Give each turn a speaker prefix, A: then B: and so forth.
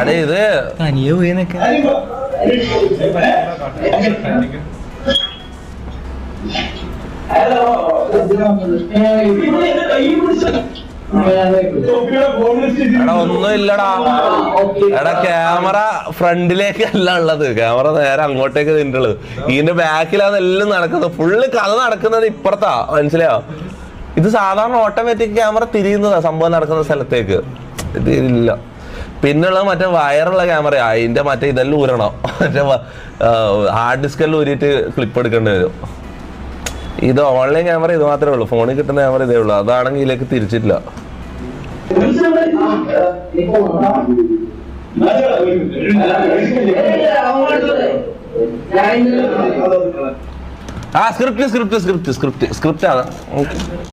A: അതെ ഇത്
B: തനിയെ പോയിന്നൊക്കെ
A: എടാ ഒന്നും ഇല്ലടാ. എടാ ക്യാമറ ഫ്രണ്ടിലേക്കല്ല ഉള്ളത്, ക്യാമറ നേരെ അങ്ങോട്ടേക്ക് നിന്നിട്ടുള്ളത്. ഇതിന്റെ ബാക്കിലാണ് എല്ലാം നടക്കുന്നത്. ഫുള്ള് കഥ നടക്കുന്നത് ഇപ്പുറത്താ, മനസ്സിലായോ? ഇത് സാധാരണ ഓട്ടോമാറ്റിക് ക്യാമറ തിരിയുന്നതാ സംഭവം നടക്കുന്ന സ്ഥലത്തേക്ക്. ഇത് ഇല്ല. പിന്നുള്ളത് മറ്റേ വയറുള്ള ക്യാമറയാ. അതിന്റെ മറ്റേ ഇതെല്ലാം ഊരണം, മറ്റേ ഹാർഡ് ഡിസ്കെല്ലാം ഊരിയിട്ട് ക്ലിപ്പ് എടുക്കേണ്ടി വരും. ഇത് ഓൺലൈൻ ക്യാമറ ഇത് മാത്രമേ ഉള്ളൂ, ഫോണിൽ കിട്ടുന്ന ക്യാമറ ഇതേ ഉള്ളൂ. അതാണെങ്കിൽ ഇതിലേക്ക് തിരിച്ചിട്ടില്ല. ആ സ്ക്രിപ്റ്റ് ആണ്.